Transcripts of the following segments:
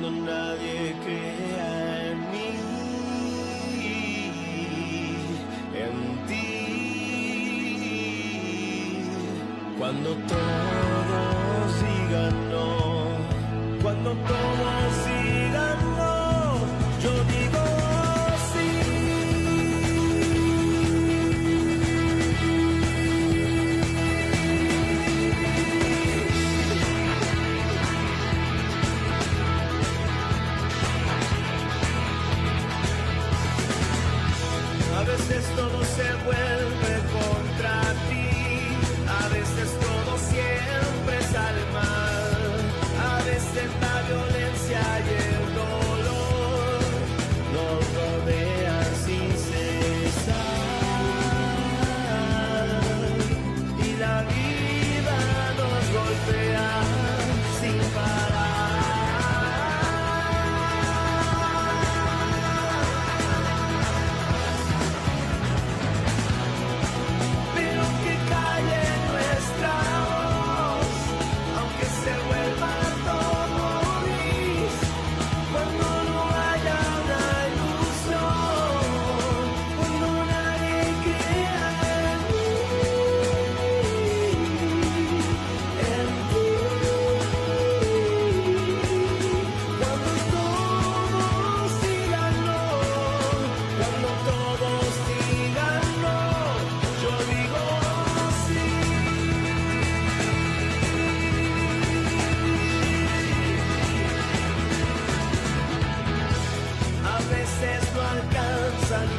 cuando nadie crea en mí, en ti, cuando todos digan no, cuando todos digan no, yo digo todo se vuelve contra ti, a veces todo siempre sale mal, a veces la violencia y el dolor nos rodean sin cesar, y la vida nos golpea sin parar.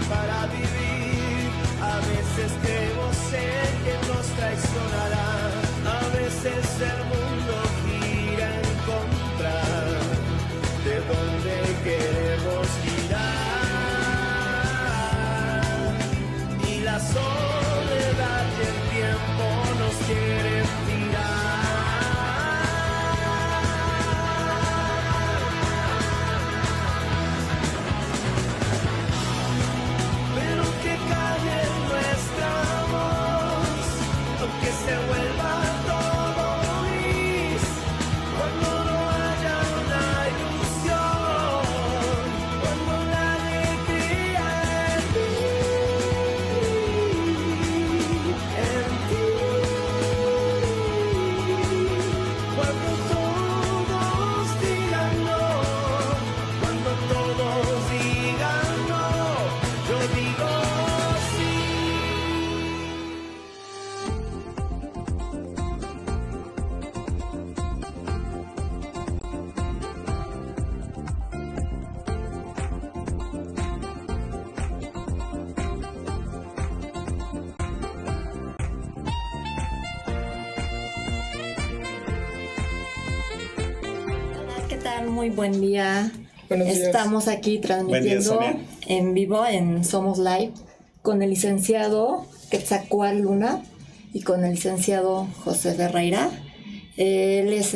Para vivir, a veces creemos en que nos traicionará, a veces el mundo gira en contra de donde queremos girar, y la soledad y el tiempo nos quieren tirar. Que se vuelva todo gris, cuando no haya una ilusión, cuando nadie crea en ti, cuando todos digan no, cuando todos digan no, yo digo sí. Muy buen día. Estamos aquí transmitiendo en vivo en Somos Live con el licenciado Quetzalcóatl Luna y con el licenciado José Ferreira. Él es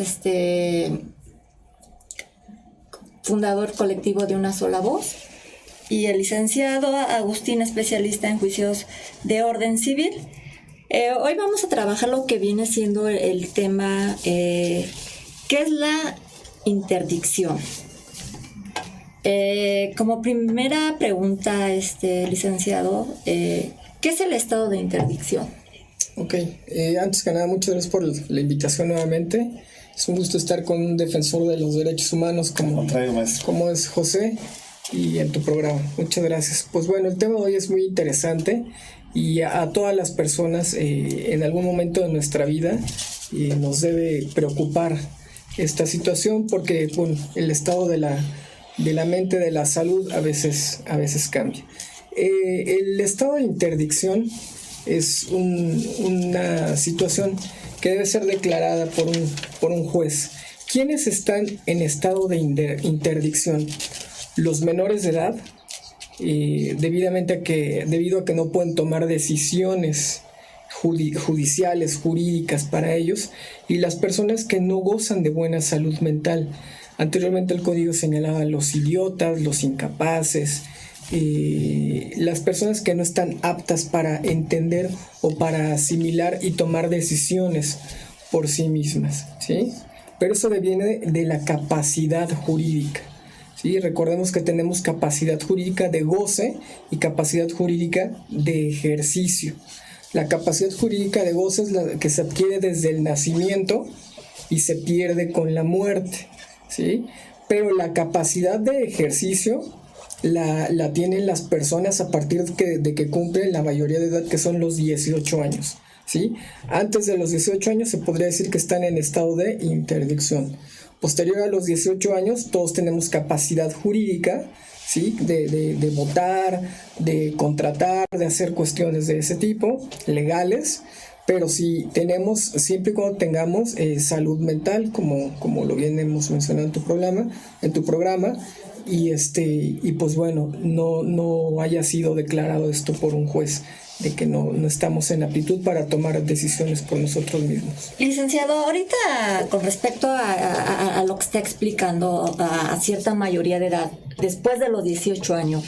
fundador colectivo de Una Sola Voz, y el licenciado Agustín, especialista en juicios de orden civil. Hoy vamos a trabajar lo que viene siendo el tema, ¿qué es la interdicción? Como primera pregunta, licenciado, ¿qué es el estado de interdicción? Ok, antes que nada, muchas gracias por la invitación nuevamente. Es un gusto estar con un defensor de los derechos humanos como es José, y en tu programa. Muchas gracias. Pues bueno, el tema de hoy es muy interesante, y a todas las personas en algún momento de nuestra vida nos debe preocupar esta situación, porque bueno, el estado de la mente, de la salud, a veces cambia. El estado de interdicción es una situación que debe ser declarada por un juez. ¿Quiénes están en estado de interdicción? Los menores de edad, debido a que no pueden tomar decisiones judiciales, jurídicas para ellos, y las personas que no gozan de buena salud mental. Anteriormente el código señalaba los idiotas, los incapaces, las personas que no están aptas para entender o para asimilar y tomar decisiones por sí mismas, ¿sí? pero eso deviene de la capacidad jurídica. ¿Sí? Recordemos que tenemos capacidad jurídica de goce y capacidad jurídica de ejercicio. La capacidad jurídica de goce es la que se adquiere desde el nacimiento y se pierde con la muerte, ¿sí? Pero la capacidad de ejercicio la tienen las personas a partir de que cumplen la mayoría de edad, que son los 18 años, ¿sí? Antes de los 18 años se podría decir que están en estado de interdicción. Posterior a los 18 años, todos tenemos capacidad jurídica, ¿sí? De votar, de contratar, de hacer cuestiones de ese tipo, legales, pero si tenemos, siempre y cuando tengamos salud mental, como lo bien hemos mencionado en tu programa, y pues bueno, no haya sido declarado esto por un juez, de que no estamos en aptitud para tomar decisiones por nosotros mismos. Licenciado, ahorita con respecto a lo que está explicando, a cierta mayoría de edad, después de los 18 años,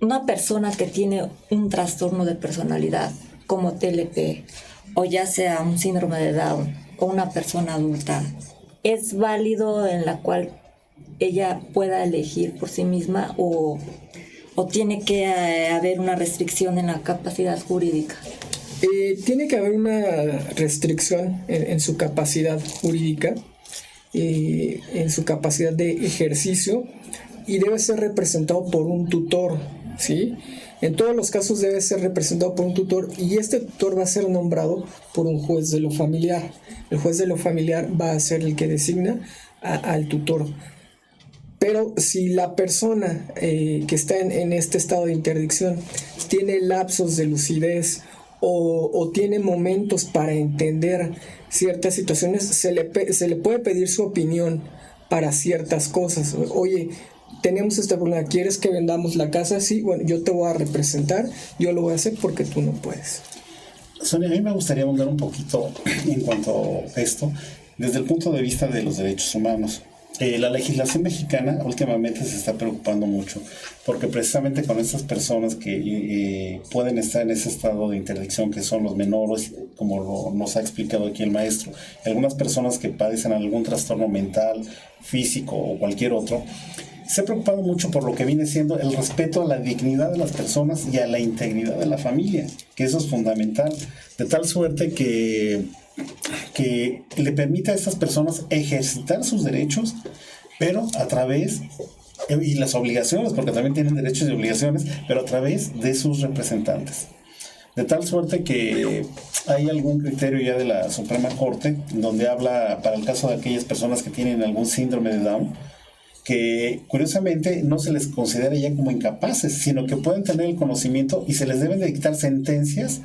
una persona que tiene un trastorno de personalidad como TLP, o ya sea un síndrome de Down, o una persona adulta, ¿es válido en la cual ella pueda elegir por sí misma o tiene que haber una restricción en la capacidad jurídica? Tiene que haber una restricción en su capacidad jurídica, en su capacidad de ejercicio, y debe ser representado por un tutor, ¿sí? En todos los casos debe ser representado por un tutor, y este tutor va a ser nombrado por un juez de lo familiar. El juez de lo familiar va a ser el que designa al tutor. Pero si la persona que está en este estado de interdicción tiene lapsos de lucidez o tiene momentos para entender ciertas situaciones, se le puede pedir su opinión para ciertas cosas. Oye, tenemos este problema, ¿quieres que vendamos la casa? Sí, bueno, yo te voy a representar, yo lo voy a hacer porque tú no puedes. Sonia, a mí me gustaría abundar un poquito en cuanto a esto, desde el punto de vista de los derechos humanos. La legislación mexicana últimamente se está preocupando mucho porque precisamente con estas personas que pueden estar en ese estado de interdicción, que son los menores, como nos ha explicado aquí el maestro, algunas personas que padecen algún trastorno mental, físico o cualquier otro, se ha preocupado mucho por lo que viene siendo el respeto a la dignidad de las personas y a la integridad de la familia, que eso es fundamental, de tal suerte que le permita a estas personas ejercitar sus derechos, pero a través, y las obligaciones, porque también tienen derechos y obligaciones, pero a través de sus representantes. De tal suerte que hay algún criterio ya de la Suprema Corte, donde habla para el caso de aquellas personas que tienen algún síndrome de Down, que curiosamente no se les considera ya como incapaces, sino que pueden tener el conocimiento y se les deben de dictar sentencias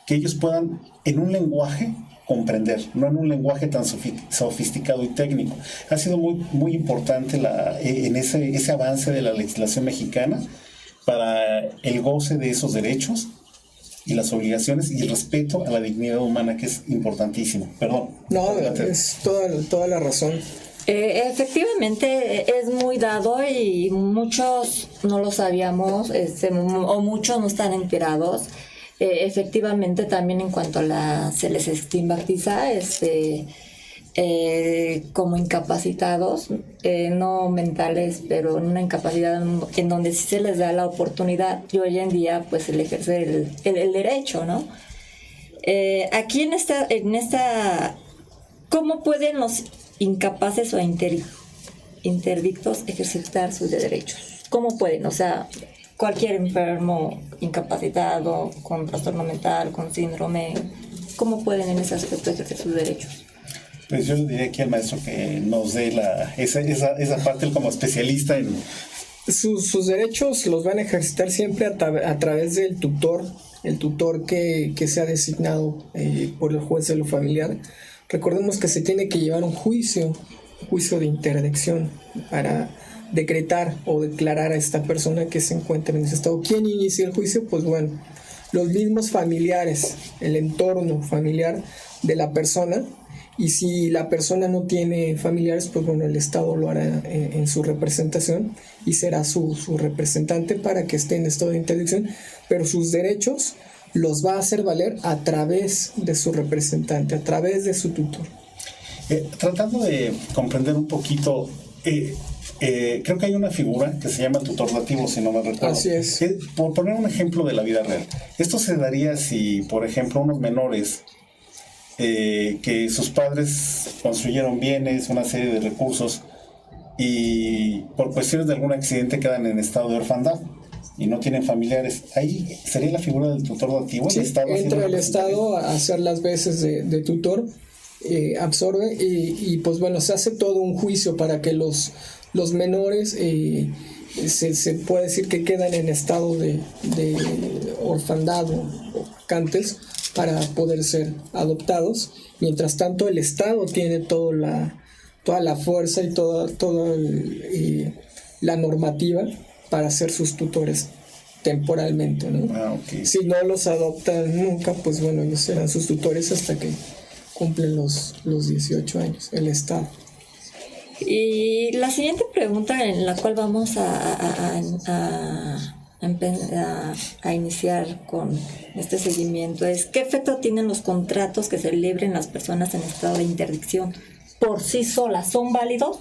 que ellos puedan en un lenguaje comprender, no en un lenguaje tan sofisticado y técnico. Ha sido muy importante en ese avance de la legislación mexicana para el goce de esos derechos y las obligaciones y el respeto a la dignidad humana, que es importantísimo. Perdón. No, es toda la razón. Efectivamente es muy dado y muchos no lo sabíamos, o muchos no están enterados. Efectivamente también en cuanto a se les estigmatiza como incapacitados, no mentales, pero en una incapacidad en donde sí se les da la oportunidad y hoy en día pues el ejercer el derecho, ¿no? Aquí en esta ¿cómo pueden los incapaces o interdictos ejercitar sus derechos? ¿Cómo pueden? O sea, cualquier enfermo, incapacitado, con trastorno mental, con síndrome, ¿cómo pueden en ese aspecto ejercer sus derechos? Pues yo le diría aquí al maestro que nos dé esa parte como especialista en... Sus derechos los van a ejercitar siempre a través del tutor, el tutor que sea designado por el juez de lo familiar. Recordemos que se tiene que llevar un juicio de interdicción para decretar o declarar a esta persona que se encuentra en ese estado. ¿Quién inicia el juicio? Pues bueno, los mismos familiares, el entorno familiar de la persona, y si la persona no tiene familiares, pues bueno, el Estado lo hará en su representación y será su representante para que esté en estado de interdicción, pero sus derechos los va a hacer valer a través de su representante, a través de su tutor. Tratando de comprender un poquito, creo que hay una figura que se llama tutor dativo, si no me recuerdo. Así es. Por poner un ejemplo de la vida real, esto se daría si, por ejemplo, unos menores que sus padres construyeron bienes, una serie de recursos, y por cuestiones de algún accidente quedan en estado de orfandad y no tienen familiares. Ahí sería la figura del tutor dativo. Sí, entra el Estado a hacer las veces de tutor, absorbe y pues bueno, se hace todo un juicio para que los menores se puede decir que quedan en estado de orfandad o vacantes para poder ser adoptados. Mientras tanto, el Estado tiene toda la fuerza y toda la normativa para ser sus tutores temporalmente, ¿no? Okay. Si no los adoptan nunca, pues bueno, ellos serán sus tutores hasta que cumplen los 18 años, el Estado. Y la siguiente pregunta en la cual vamos a iniciar con este seguimiento es: ¿qué efecto tienen los contratos que celebren las personas en estado de interdicción por sí solas? ¿Son válidos?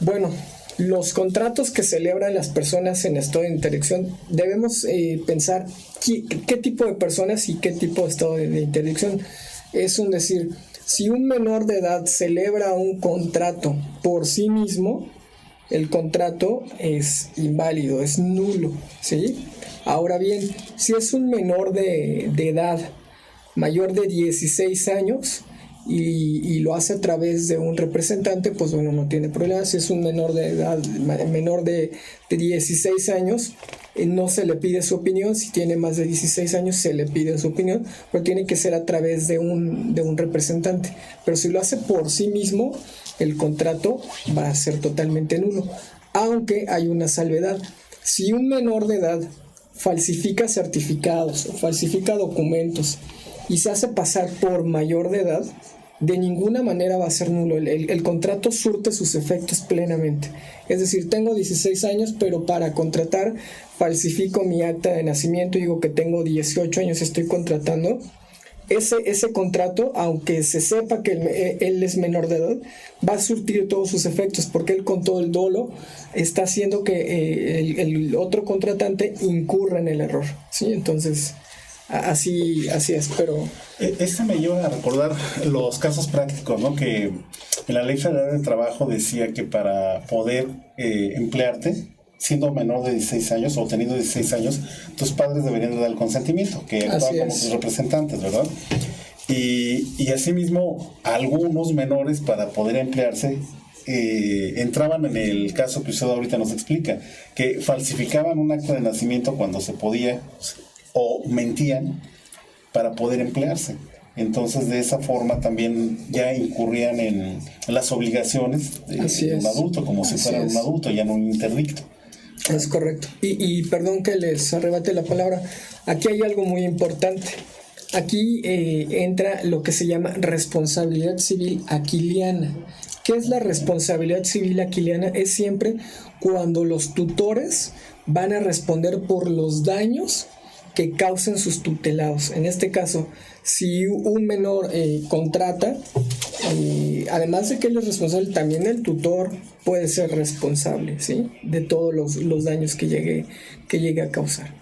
Bueno, los contratos que celebran las personas en estado de interdicción, debemos pensar qué tipo de personas y qué tipo de estado de interdicción. Es un decir, si un menor de edad celebra un contrato por sí mismo, el contrato es inválido, es nulo, ¿sí? Ahora bien, si es un menor de edad mayor de 16 años y lo hace a través de un representante, pues bueno, no tiene problema. Si es un menor de edad, menor de 16 años, no se le pide su opinión. Si tiene más de 16 años, se le pide su opinión, pero tiene que ser a través de un representante. Pero si lo hace por sí mismo, el contrato va a ser totalmente nulo. Aunque hay una salvedad. Si un menor de edad falsifica certificados o falsifica documentos y se hace pasar por mayor de edad, de ninguna manera va a ser nulo. El contrato surte sus efectos plenamente. Es decir, tengo 16 años, pero para contratar falsifico mi acta de nacimiento y digo que tengo 18 años y estoy contratando. Ese contrato, aunque se sepa que él es menor de edad, va a surtir todos sus efectos, porque él con todo el dolo está haciendo que el otro contratante incurra en el error, ¿sí? Entonces, así es, pero... Este me lleva a recordar los casos prácticos, ¿no? Que en la Ley Federal de Trabajo decía que para poder emplearte, siendo menor de 16 años o teniendo 16 años, tus padres deberían dar el consentimiento, que actúan como sus representantes, ¿verdad? Y asimismo, algunos menores, para poder emplearse, entraban en el caso que usted ahorita nos explica, que falsificaban un acta de nacimiento cuando se podía, o mentían para poder emplearse. Entonces, de esa forma también ya incurrían en las obligaciones de un adulto, como si fueran un adulto, ya no un interdicto. Es correcto. Y perdón que les arrebate la palabra, aquí hay algo muy importante. Aquí entra lo que se llama responsabilidad civil aquiliana. ¿Qué es la responsabilidad civil aquiliana? Es siempre cuando los tutores van a responder por los daños que causen sus tutelados. En este caso, si un menor contrata, además de que él es responsable, también el tutor puede ser responsable, ¿sí? De todos los daños que llegue a causar.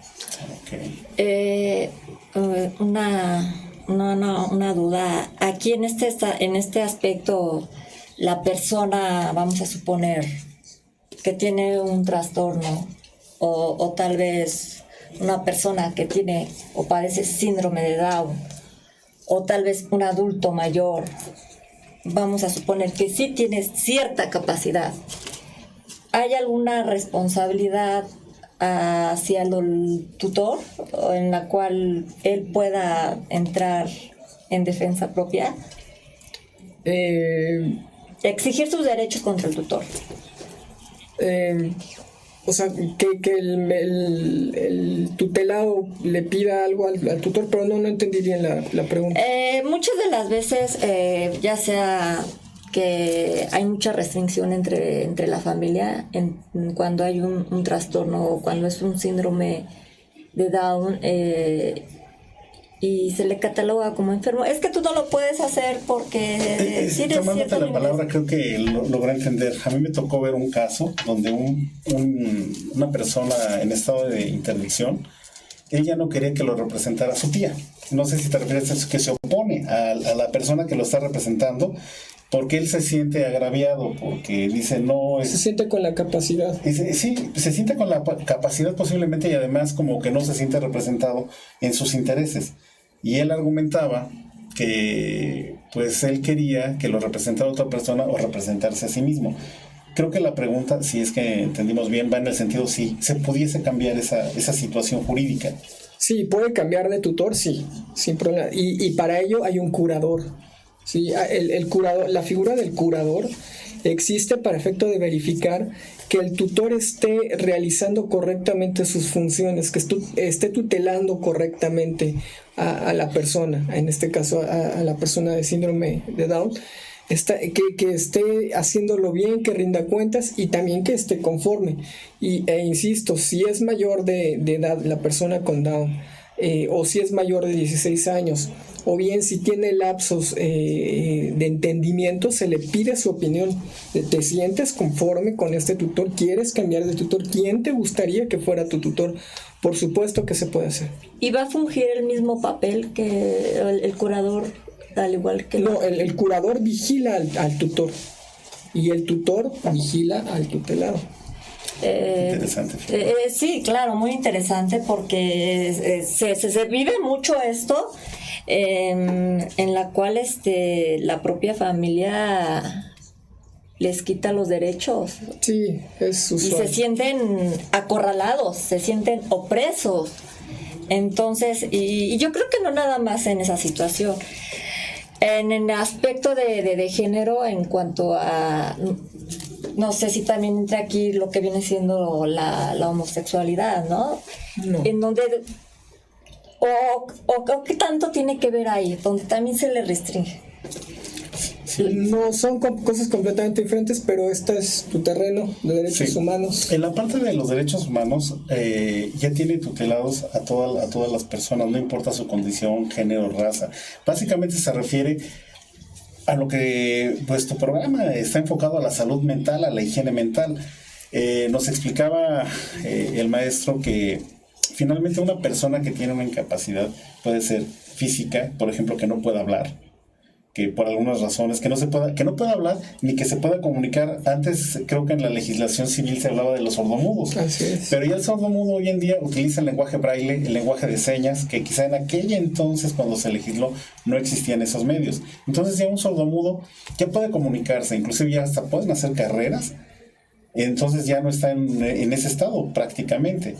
Okay. Una duda. Aquí en este aspecto, la persona, vamos a suponer, que tiene un trastorno o tal vez una persona que tiene o padece síndrome de Down, o tal vez un adulto mayor, vamos a suponer que sí tiene cierta capacidad, ¿hay alguna responsabilidad hacia el tutor en la cual él pueda entrar en defensa propia? Exigir sus derechos contra el tutor. o sea, que el tutelado le pida algo al tutor, pero no entendí bien la pregunta. Muchas de las veces, ya sea que hay mucha restricción entre la familia cuando hay un trastorno o cuando es un síndrome de Down, y se le cataloga como enfermo. Es que tú no lo puedes hacer porque... tomándote la palabra, creo que logré entender. A mí me tocó ver un caso donde una persona en estado de interdicción, ella no quería que lo representara su tía. No sé si te refieres a eso, que se opone a la persona que lo está representando, porque él se siente agraviado, porque dice no... Se siente con la capacidad. Sí, se siente con la capacidad posiblemente, y además como que no se siente representado en sus intereses. Y él argumentaba que pues él quería que lo representara otra persona o representarse a sí mismo. Creo que la pregunta, si es que entendimos bien, va en el sentido si se pudiese cambiar esa situación jurídica. Sí, puede cambiar de tutor, sí, sin problema. Y para ello hay un curador. Sí, el curador, la figura del curador existe para efecto de verificar que el tutor esté realizando correctamente sus funciones, que esté tutelando correctamente a la persona, en este caso a la persona de síndrome de Down, que esté haciéndolo bien, que rinda cuentas y también que esté conforme. E insisto, si es mayor de edad la persona con Down, o si es mayor de 16 años, o bien si tiene lapsos de entendimiento, se le pide su opinión. ¿Te sientes conforme con este tutor? ¿Quieres cambiar de tutor? ¿Quién te gustaría que fuera tu tutor? Por supuesto que se puede hacer. ¿Y va a fungir el mismo papel que el curador, al igual que... No, el curador vigila al tutor y el tutor vigila al tutelado. Interesante. Sí, claro, muy interesante, porque se vive mucho esto, en la cual la propia familia les quita los derechos. Sí, es usual. Y se sienten acorralados, se sienten opresos. Entonces, y yo creo que no nada más en esa situación. En el aspecto de género, en cuanto a... No sé si también entra aquí lo que viene siendo la homosexualidad, ¿no? No. En donde... O ¿qué tanto tiene que ver ahí? Donde también se le restringe. No, son cosas completamente diferentes, pero este es tu terreno de derechos humanos. En la parte de los derechos humanos, ya tiene tutelados a todas las personas, no importa su condición, género, raza. Básicamente se refiere a lo que vuestro programa está enfocado, a la salud mental, a la higiene mental. Nos explicaba el maestro que finalmente una persona que tiene una incapacidad puede ser física, por ejemplo, que no pueda hablar, que por algunas razones que no pueda hablar ni que se pueda comunicar. Antes creo que en la legislación civil se hablaba de los sordomudos. Así es. Pero ya el sordomudo hoy en día utiliza el lenguaje braille, el lenguaje de señas, que quizá en aquel entonces cuando se legisló no existían esos medios. Entonces ya un sordomudo ya puede comunicarse, inclusive ya hasta pueden hacer carreras. Entonces ya no está en ese estado prácticamente.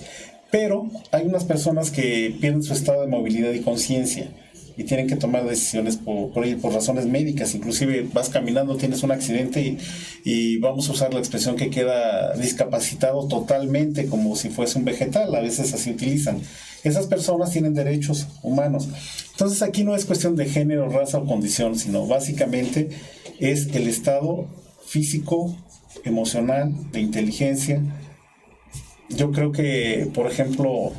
Pero hay unas personas que pierden su estado de movilidad y conciencia y tienen que tomar decisiones por razones médicas. Inclusive vas caminando, tienes un accidente y vamos a usar la expresión que queda discapacitado totalmente, como si fuese un vegetal. A veces así utilizan. Esas personas tienen derechos humanos. Entonces aquí no es cuestión de género, raza o condición, sino básicamente es el estado físico, emocional, de inteligencia. Yo creo que, por ejemplo,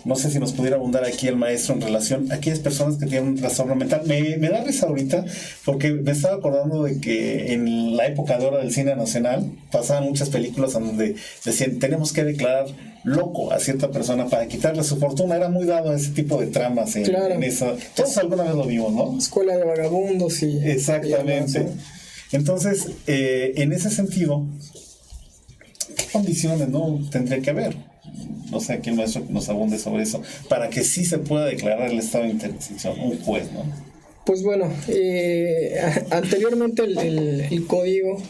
no sé si nos pudiera abundar aquí el maestro en relación a aquellas personas que tienen un trastorno mental. Me da risa ahorita porque me estaba acordando de que en la época de oro del cine nacional pasaban muchas películas donde decían tenemos que declarar loco a cierta persona para quitarle su fortuna. Era muy dado a ese tipo de tramas en esa. Todos alguna vez lo vimos, ¿no? Escuela de vagabundos y... Exactamente. Entonces, en ese sentido, ¿qué condiciones no tendría que haber? No sé, aquí el maestro nos abunde sobre eso, para que sí se pueda declarar el estado de interdicción, un juez, ¿no? Pues bueno, anteriormente el código,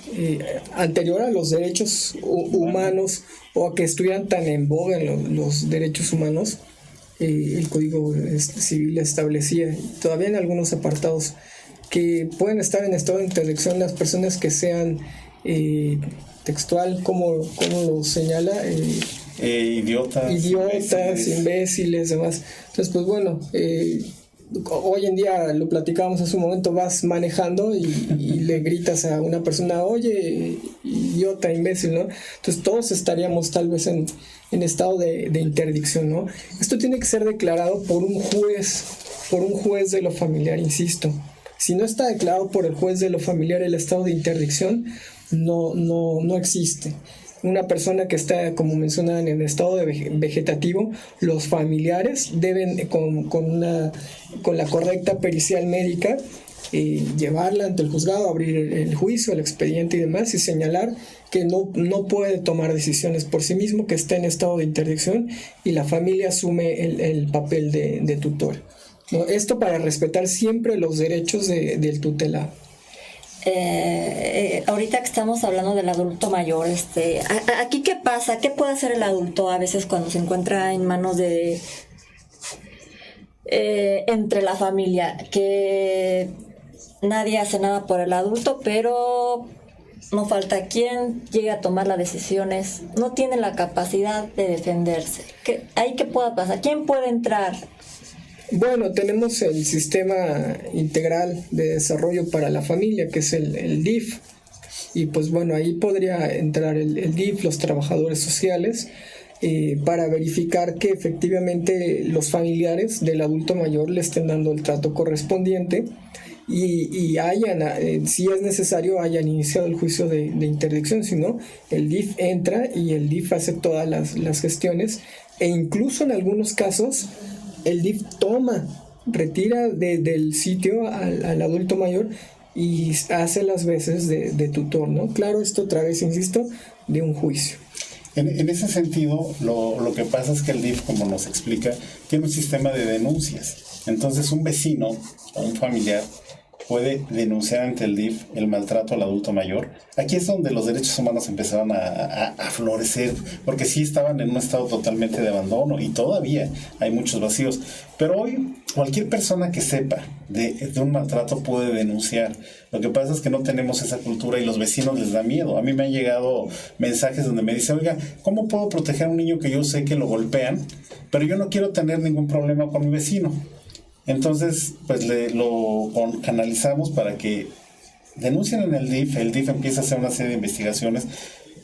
anterior a los derechos humanos, o a que estuvieran tan en boga los derechos humanos, el código civil establecía, todavía en algunos apartados, que pueden estar en estado de interdicción las personas que sean textual, como lo señala, idiotas, imbéciles, demás. Entonces, pues bueno, hoy en día, lo platicábamos hace un momento, vas manejando y le gritas a una persona, oye, idiota, imbécil, ¿no? Entonces todos estaríamos tal vez en estado de interdicción, ¿no? Esto tiene que ser declarado por un juez de lo familiar, insisto. Si no está declarado por el juez de lo familiar el estado de interdicción, no existe. Una persona que está, como mencionaban, en estado de vegetativo, los familiares deben, con la correcta pericial médica, llevarla ante el juzgado, abrir el juicio, el expediente y demás, y señalar que no puede tomar decisiones por sí mismo, que está en estado de interdicción, y la familia asume el papel de tutor, ¿no? Esto para respetar siempre los derechos del tutelado. Ahorita que estamos hablando del adulto mayor, aquí ¿qué pasa? ¿Qué puede hacer el adulto a veces cuando se encuentra en manos de entre la familia? Que nadie hace nada por el adulto, pero no falta quien llegue a tomar las decisiones, no tiene la capacidad de defenderse. ¿Ahí qué puede pasar? ¿Quién puede entrar? Bueno, tenemos el Sistema Integral de Desarrollo para la Familia, que es el DIF, y pues bueno, ahí podría entrar el DIF, los trabajadores sociales, para verificar que efectivamente los familiares del adulto mayor le estén dando el trato correspondiente y hayan, si es necesario, hayan iniciado el juicio de interdicción. Si no, el DIF entra y el DIF hace todas las gestiones, e incluso en algunos casos el DIF retira del sitio al adulto mayor y hace las veces de tutor, ¿no? Claro, esto otra vez, insisto, de un juicio. En ese sentido, lo que pasa es que el DIF, como nos explica, tiene un sistema de denuncias. Entonces, un vecino o un familiar puede denunciar ante el DIF el maltrato al adulto mayor. Aquí es donde los derechos humanos empezaron a florecer, porque sí estaban en un estado totalmente de abandono y todavía hay muchos vacíos. Pero hoy cualquier persona que sepa de un maltrato puede denunciar. Lo que pasa es que no tenemos esa cultura y los vecinos les da miedo. A mí me han llegado mensajes donde me dicen, oiga, ¿cómo puedo proteger a un niño que yo sé que lo golpean, pero yo no quiero tener ningún problema con mi vecino? Entonces, pues lo canalizamos para que denuncien en el DIF empieza a hacer una serie de investigaciones,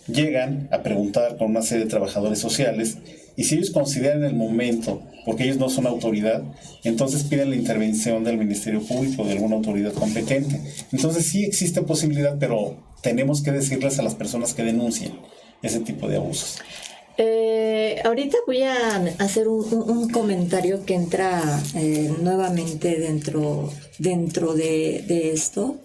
llegan a preguntar con una serie de trabajadores sociales, y si ellos consideran el momento, porque ellos no son autoridad, entonces piden la intervención del Ministerio Público, de alguna autoridad competente. Entonces sí existe posibilidad, pero tenemos que decirles a las personas que denuncien ese tipo de abusos. Ahorita voy a hacer un comentario que entra nuevamente dentro de esto.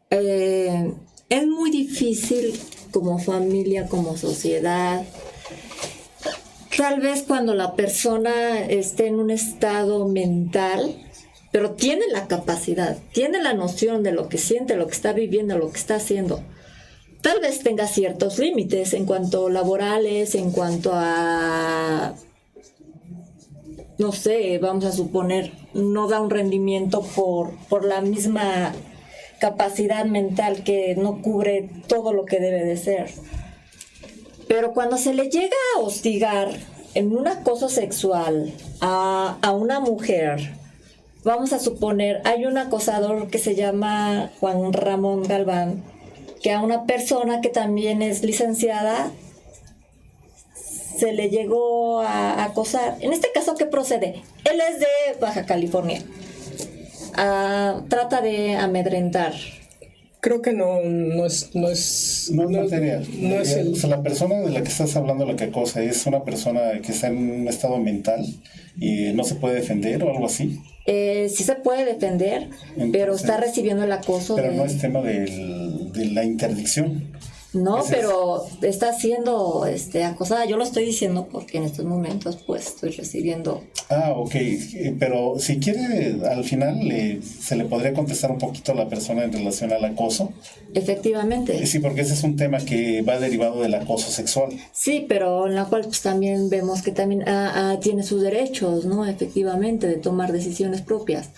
Es muy difícil como familia, como sociedad, tal vez cuando la persona esté en un estado mental, pero tiene la capacidad, tiene la noción de lo que siente, lo que está viviendo, lo que está haciendo. Tal vez tenga ciertos límites en cuanto laborales, en cuanto a, no sé, vamos a suponer, no da un rendimiento por la misma capacidad mental, que no cubre todo lo que debe de ser. Pero cuando se le llega a hostigar en un acoso sexual a una mujer, vamos a suponer, hay un acosador que se llama Juan Ramón Galván, que a una persona que también es licenciada se le llegó a acosar. En este caso, ¿qué procede? Él es de Baja California. Trata de amedrentar. Creo que no es material. No es o sea, la persona de la que estás hablando, la que acosa, es una persona que está en un estado mental y no se puede defender o algo así. Sí se puede defender, entonces, pero está recibiendo el acoso. Pero no es tema de la interdicción. No, pero está siendo acosada. Yo lo estoy diciendo porque en estos momentos pues estoy recibiendo. Ok, pero si quiere, al final se le podría contestar un poquito a la persona en relación al acoso. Efectivamente. Sí, porque ese es un tema que va derivado del acoso sexual. Sí, pero en la cual pues también vemos que también tiene sus derechos, ¿no? Efectivamente, de tomar decisiones propias.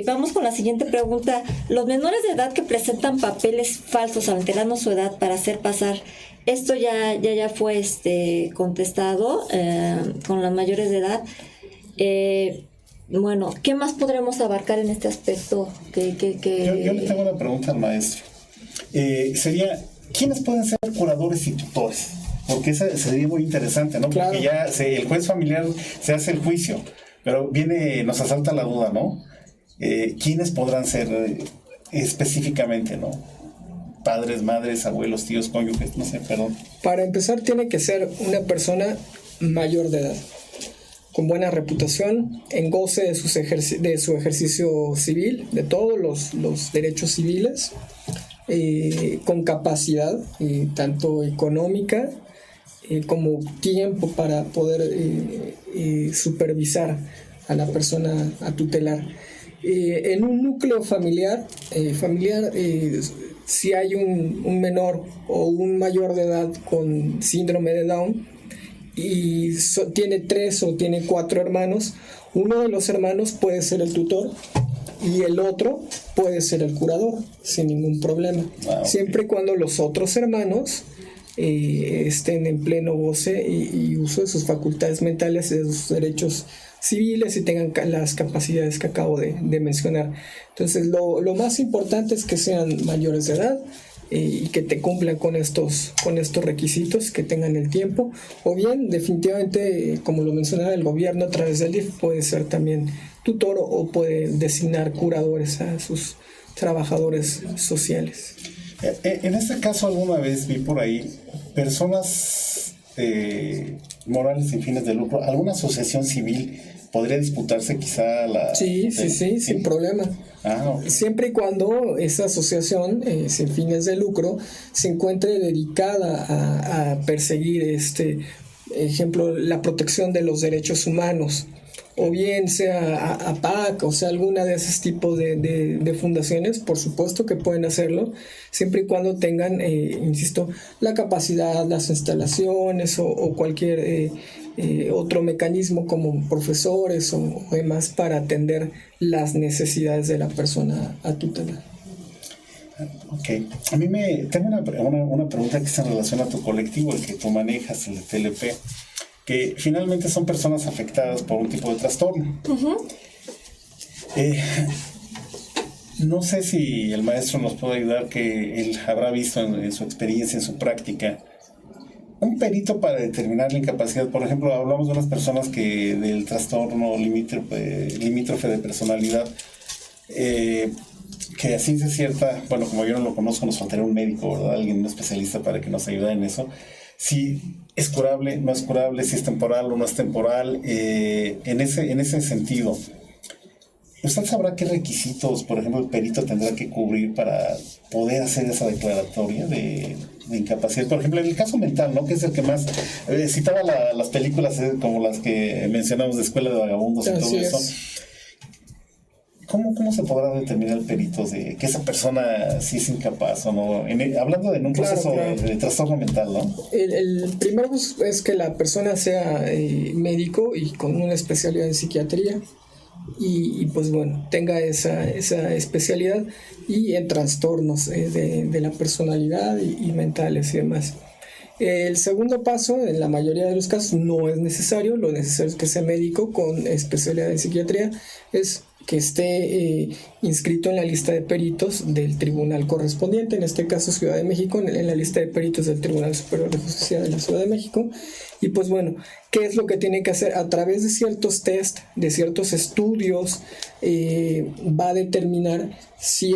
Vamos con la siguiente pregunta. Los menores de edad que presentan papeles falsos alterando su edad para hacer pasar, esto ya fue contestado con las mayores de edad. Bueno, ¿qué más podremos abarcar en este aspecto? Yo le tengo una pregunta al maestro. Sería, ¿quiénes pueden ser curadores y tutores? Porque esa sería muy interesante, ¿no? Claro. Porque ya el juez familiar se hace el juicio, pero nos asalta la duda, ¿no? ¿Quiénes podrán ser específicamente, ¿no? Padres, madres, abuelos, tíos, cónyuges, no sé, perdón. Para empezar, tiene que ser una persona mayor de edad, con buena reputación, en goce de su ejercicio civil, de todos los derechos civiles, con capacidad, tanto económica como tiempo para poder supervisar a la persona a tutelar. En un núcleo familiar, si hay un menor o un mayor de edad con síndrome de Down y tiene 3 o tiene 4 hermanos, uno de los hermanos puede ser el tutor y el otro puede ser el curador sin ningún problema, siempre y cuando los otros hermanos estén en pleno goce y uso de sus facultades mentales y de sus derechos civiles y tengan las capacidades que acabo de mencionar. Entonces lo más importante es que sean mayores de edad y que te cumplan con estos requisitos, que tengan el tiempo, o bien definitivamente, como lo mencionaba, el gobierno a través del DIF puede ser también tutor o puede designar curadores a sus trabajadores sociales. En este caso, alguna vez vi por ahí personas morales sin fines de lucro, alguna asociación civil podría disputarse quizá la... Sí, sin problema. Okay. Siempre y cuando esa asociación sin fines de lucro se encuentre dedicada a perseguir, ejemplo, la protección de los derechos humanos, o bien sea APAC, o sea, alguna de esos tipos de fundaciones, por supuesto que pueden hacerlo, siempre y cuando tengan, insisto, la capacidad, las instalaciones o cualquier otro mecanismo como profesores o demás para atender las necesidades de la persona a tutelar. Ok. A mí tengo una pregunta que se relaciona a tu colectivo, el que tú manejas, el de TLP, que finalmente son personas afectadas por un tipo de trastorno. Uh-huh. No sé si el maestro nos puede ayudar, que él habrá visto en su experiencia, en su práctica, un perito para determinar la incapacidad. Por ejemplo, hablamos de unas personas que del trastorno limítrofe de personalidad, que a ciencia cierta, bueno, como yo no lo conozco, nos faltaría un médico, ¿verdad? Alguien, un especialista para que nos ayude en eso. Si es curable, no es curable, si es temporal o no es temporal, en ese sentido, ¿usted sabrá qué requisitos, por ejemplo, el perito tendrá que cubrir para poder hacer esa declaratoria de incapacidad? Por ejemplo, en el caso mental, ¿no? Que es el que más citaba las películas como las que mencionamos de Escuela de Vagabundos y todo eso. ¿Cómo se podrá determinar el perito de que esa persona sí es incapaz o no? Hablando de un proceso de trastorno mental, ¿no? El primero es que la persona sea médico y con una especialidad en psiquiatría. Y pues bueno, tenga esa especialidad y en trastornos de la personalidad y mentales y demás. El segundo paso, en la mayoría de los casos, no es necesario. Lo necesario es que sea médico con especialidad en psiquiatría, es que esté inscrito en la lista de peritos del tribunal correspondiente, en este caso Ciudad de México, en la lista de peritos del Tribunal Superior de Justicia de la Ciudad de México. Y pues bueno, ¿qué es lo que tiene que hacer? A través de ciertos test, de ciertos estudios, va a determinar si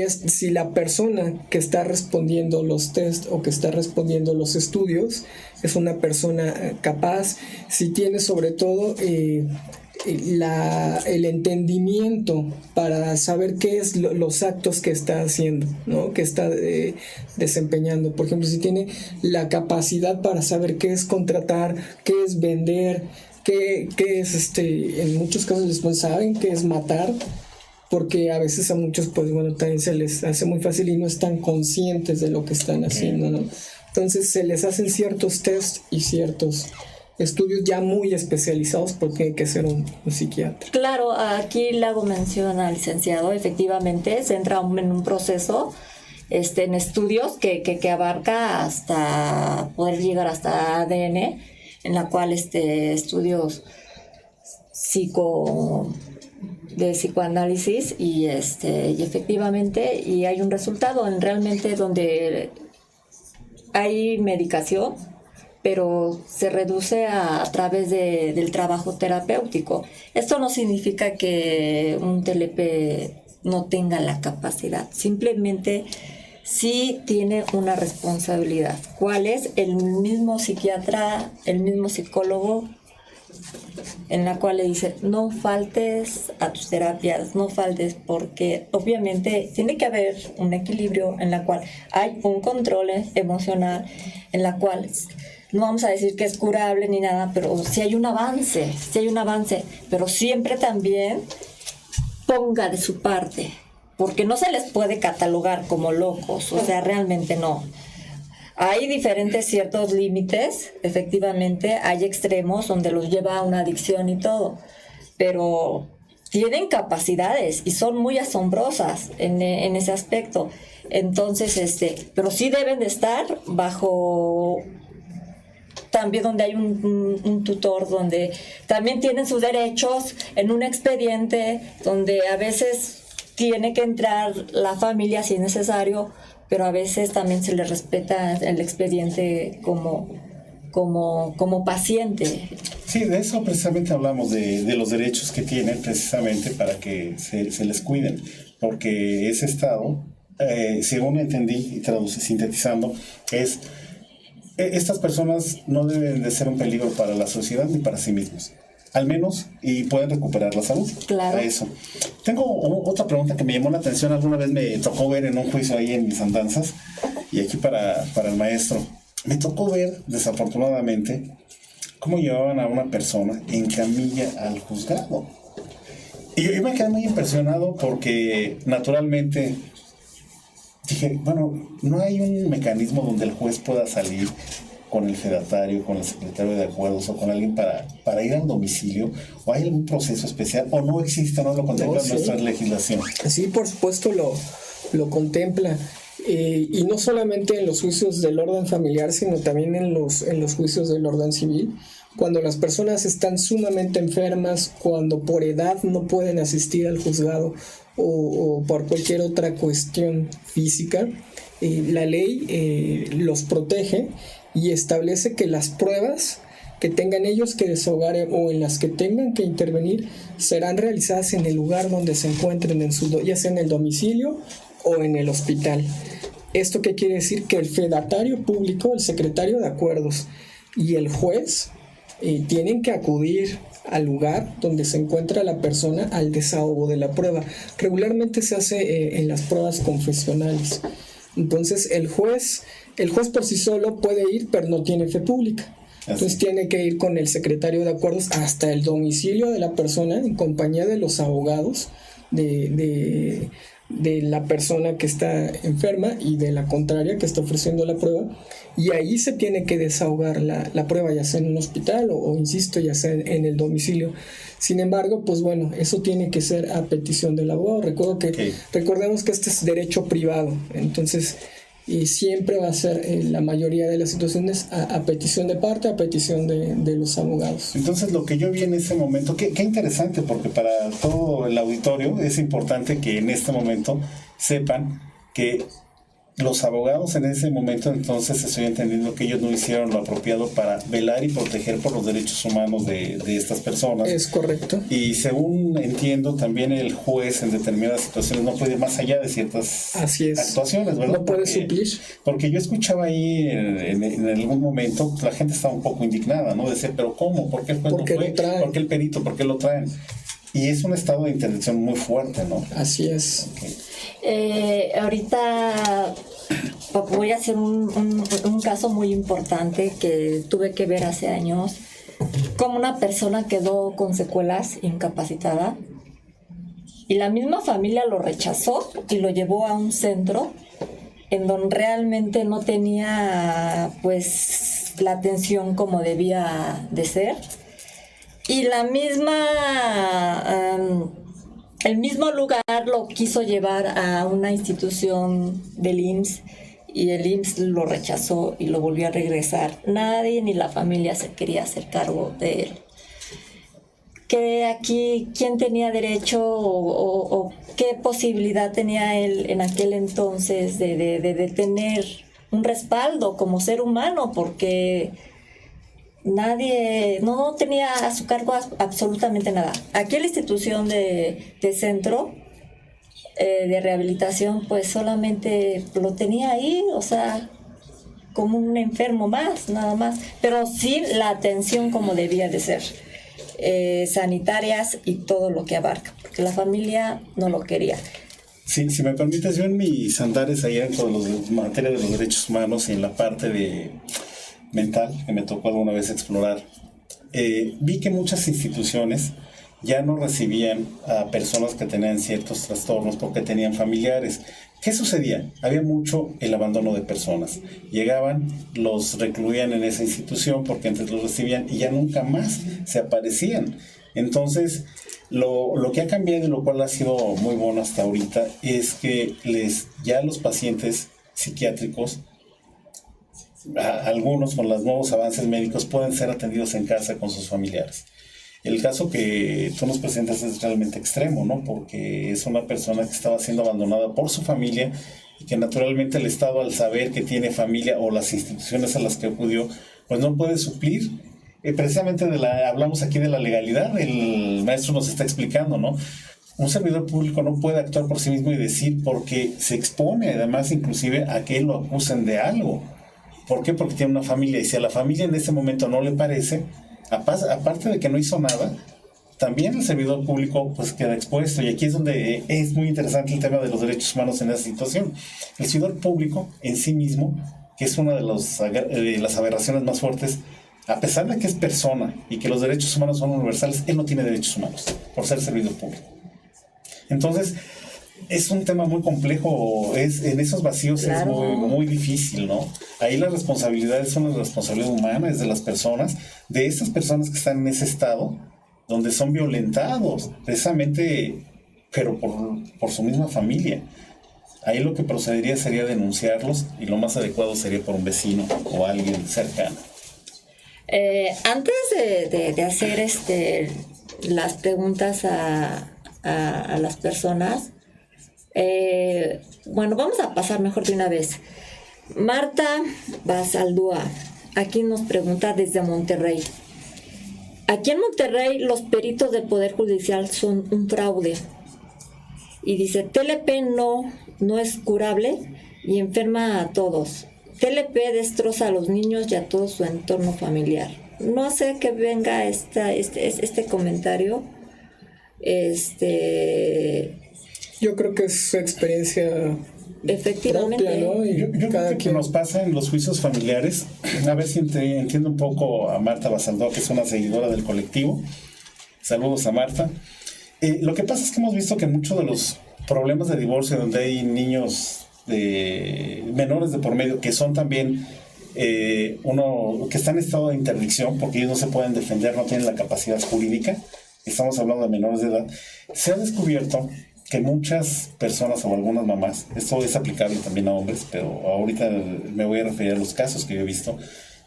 la persona que está respondiendo los test o que está respondiendo los estudios es una persona capaz, si tiene sobre todo el entendimiento para saber qué es los actos que está haciendo, ¿no? Que está desempeñando. Por ejemplo, si tiene la capacidad para saber qué es contratar, qué es vender, qué es en muchos casos después saben qué es matar, porque a veces a muchos pues bueno también se les hace muy fácil y no están conscientes de lo que están haciendo, ¿no? Entonces se les hacen ciertos tests y ciertos estudios ya muy especializados, porque tiene que ser un psiquiatra. Claro, aquí le hago mención al licenciado, efectivamente se entra en un proceso en estudios que abarca hasta poder llegar hasta ADN, en la cual estudios de psicoanálisis y efectivamente y hay un resultado realmente donde hay medicación, pero se reduce a través del trabajo terapéutico. Esto no significa que un TLP no tenga la capacidad, simplemente sí tiene una responsabilidad. ¿Cuál es? El mismo psiquiatra, el mismo psicólogo, en la cual le dice, no faltes a tus terapias, no faltes, porque obviamente tiene que haber un equilibrio en la cual hay un control emocional, en la cual no vamos a decir que es curable ni nada, pero sí hay un avance, pero siempre también ponga de su parte, porque no se les puede catalogar como locos, o sea, realmente no. Hay diferentes ciertos límites, efectivamente, hay extremos donde los lleva a una adicción y todo, pero tienen capacidades y son muy asombrosas en ese aspecto. Entonces, pero sí deben de estar bajo también donde hay un tutor, donde también tienen sus derechos en un expediente, donde a veces tiene que entrar la familia si es necesario, pero a veces también se le respeta el expediente como paciente. Sí, de eso precisamente hablamos, de los derechos que tienen precisamente para que se les cuiden, porque ese estado, según entendí y sintetizando, estas personas no deben de ser un peligro para la sociedad ni para sí mismos, al menos, y pueden recuperar la salud. Claro. Eso. Tengo otra pregunta que me llamó la atención. Alguna vez me tocó ver en un juicio ahí en mis andanzas, y aquí para el maestro, me tocó ver, desafortunadamente, cómo llevaban a una persona en camilla al juzgado. Y yo me quedé muy impresionado porque, naturalmente, dije, bueno, no hay un mecanismo donde el juez pueda salir con el fedatario, con el secretario de acuerdos o con alguien para ir al domicilio, o hay algún proceso especial, o no existe, no lo contempla nuestra legislación. Sí, por supuesto lo contempla, y no solamente en los juicios del orden familiar, sino también en los juicios del orden civil. Cuando las personas están sumamente enfermas, cuando por edad no pueden asistir al juzgado o por cualquier otra cuestión física, la ley los protege y establece que las pruebas que tengan ellos que desahogar o en las que tengan que intervenir serán realizadas en el lugar donde se encuentren, ya sea en el domicilio o en el hospital. ¿Esto qué quiere decir? Que el fedatario público, el secretario de acuerdos y el juez tienen que acudir al lugar donde se encuentra la persona al desahogo de la prueba. Regularmente se hace en las pruebas confesionales. Entonces el juez por sí solo puede ir, pero no tiene fe pública. Entonces tiene que ir con el secretario de acuerdos hasta el domicilio de la persona en compañía de los abogados de la persona que está enferma y de la contraria que está ofreciendo la prueba, y ahí se tiene que desahogar la prueba, ya sea en un hospital o insisto, ya sea en el domicilio. Sin embargo, pues bueno, eso tiene que ser a petición del abogado. Recordemos que este es derecho privado, entonces y siempre va a ser la mayoría de las situaciones a petición de parte, a petición de los abogados. Entonces lo que yo vi en ese momento, qué interesante, porque para todo el auditorio es importante que en este momento sepan que los abogados en ese momento, entonces estoy entendiendo que ellos no hicieron lo apropiado para velar y proteger por los derechos humanos de estas personas. Es correcto. Y según entiendo, también el juez en determinadas situaciones no puede ir más allá de ciertas actuaciones, ¿verdad? No puede suplir. Porque yo escuchaba ahí en algún momento, la gente estaba un poco indignada, ¿no? Decir, pero ¿cómo? ¿Por qué el juez no fue? ¿Por qué el perito? ¿Por qué lo traen? Y es un estado de interdicción muy fuerte, ¿no? Así es. Okay. Ahorita voy a hacer un caso muy importante que tuve que ver hace años. Como una persona quedó con secuelas, incapacitada, y la misma familia lo rechazó y lo llevó a un centro en donde realmente no tenía, pues, la atención como debía de ser. Y la misma, el mismo lugar lo quiso llevar a una institución del IMSS y el IMSS lo rechazó y lo volvió a regresar. Nadie ni la familia se quería hacer cargo de él. Que aquí, ¿quién tenía derecho o qué posibilidad tenía él en aquel entonces de tener un respaldo como ser humano? Porque nadie, no tenía a su cargo absolutamente nada. Aquí la institución de centro de rehabilitación, pues solamente lo tenía ahí, o sea, como un enfermo más, nada más. Pero sí la atención como debía de ser. Sanitarias y todo lo que abarca, porque la familia no lo quería. Sí, si me permites, yo en mis andares ahí dentro de los materia de los derechos humanos y en la parte de mental que me tocó alguna vez explorar, vi que muchas instituciones ya no recibían a personas que tenían ciertos trastornos porque tenían familiares. ¿Qué sucedía? Había mucho el abandono de personas. Llegaban, los recluían en esa institución porque antes los recibían y ya nunca más se aparecían. Entonces, lo que ha cambiado y lo cual ha sido muy bueno hasta ahorita es que ya los pacientes psiquiátricos, algunos con los nuevos avances médicos, pueden ser atendidos en casa con sus familiares. El caso que tú nos presentas es realmente extremo, ¿no? Porque es una persona que estaba siendo abandonada por su familia y que naturalmente el Estado, al saber que tiene familia o las instituciones a las que acudió, pues no puede suplir. Precisamente hablamos aquí de la legalidad, el maestro nos está explicando, ¿no? Un servidor público no puede actuar por sí mismo y decir porque se expone además inclusive a que lo acusen de algo. ¿Por qué? Porque tiene una familia y si a la familia en ese momento no le parece, aparte de que no hizo nada, también el servidor público pues queda expuesto. Y aquí es donde es muy interesante el tema de los derechos humanos en esa situación. El servidor público en sí mismo, que es una de las aberraciones más fuertes, a pesar de que es persona y que los derechos humanos son universales, él no tiene derechos humanos por ser servidor público. Entonces, es un tema muy complejo, en esos vacíos claro. Es muy, muy difícil, ¿no? Ahí las responsabilidades son las responsabilidades humanas de las personas, de esas personas que están en ese estado, donde son violentados, precisamente, pero por su misma familia. Ahí lo que procedería sería denunciarlos y lo más adecuado sería por un vecino o alguien cercano. Antes de hacer las preguntas a las personas, bueno, vamos a pasar mejor de una vez. Marta Basaldúa aquí nos pregunta desde Monterrey. Aquí en Monterrey los peritos del Poder Judicial son un fraude. Y dice, TLP no es curable y enferma a todos. TLP destroza a los niños y a todo su entorno familiar. No sé que venga este comentario. Yo creo que es su experiencia efectivamente propia, ¿no? Y yo creo que nos pasa en los juicios familiares. A ver si entiendo un poco a Marta Basaldúa, que es una seguidora del colectivo. Saludos a Marta. Lo que pasa es que hemos visto que muchos de los problemas de divorcio donde hay niños menores de por medio, que son también que están en estado de interdicción porque ellos no se pueden defender, no tienen la capacidad jurídica, estamos hablando de menores de edad, se ha descubierto que muchas personas o algunas mamás, esto es aplicable también a hombres, pero ahorita me voy a referir a los casos que yo he visto,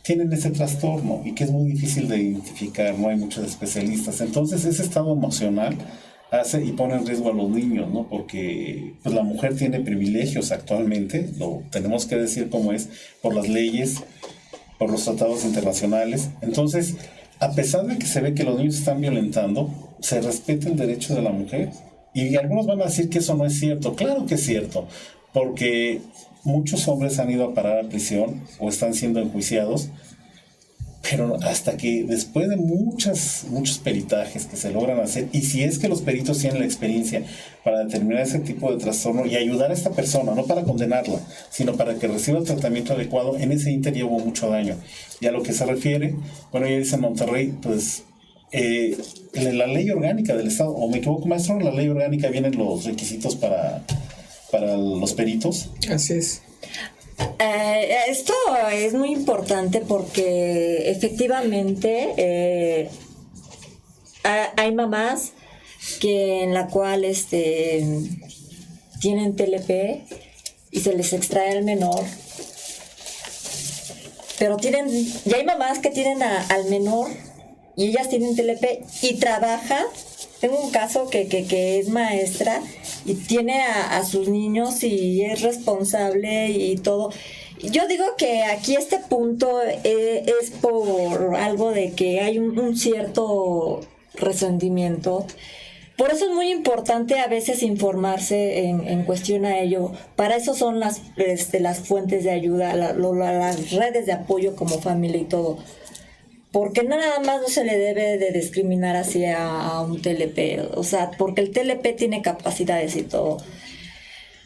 tienen ese trastorno y que es muy difícil de identificar, no hay muchos especialistas. Entonces ese estado emocional hace y pone en riesgo a los niños, ¿no? Porque pues, la mujer tiene privilegios actualmente, lo tenemos que decir como es, por las leyes, por los tratados internacionales. Entonces, a pesar de que se ve que los niños están violentando, se respeta el derecho de la mujer. Y algunos van a decir que eso no es cierto. Claro que es cierto, porque muchos hombres han ido a parar a prisión o están siendo enjuiciados, pero hasta que después de muchos peritajes que se logran hacer, y si es que los peritos tienen la experiencia para determinar ese tipo de trastorno y ayudar a esta persona, no para condenarla, sino para que reciba el tratamiento adecuado, en ese ínter hubo mucho daño. Y a lo que se refiere, bueno, ya dice en Monterrey, pues en la ley orgánica del Estado, o me equivoco maestro, en la ley orgánica vienen los requisitos para los peritos. Así es. Esto es muy importante porque efectivamente hay mamás que en la cual tienen TLP y se les extrae el menor, pero ya hay mamás que tienen al menor y ellas tienen TLP y trabaja. Tengo un caso que es maestra y tiene a sus niños y es responsable y todo. Yo digo que aquí este punto es por algo de que hay un cierto resentimiento. Por eso es muy importante a veces informarse en cuestión a ello. Para eso son las fuentes de ayuda, las redes de apoyo como familia y todo. Porque nada más no se le debe de discriminar así a un TLP. O sea, porque el TLP tiene capacidades y todo.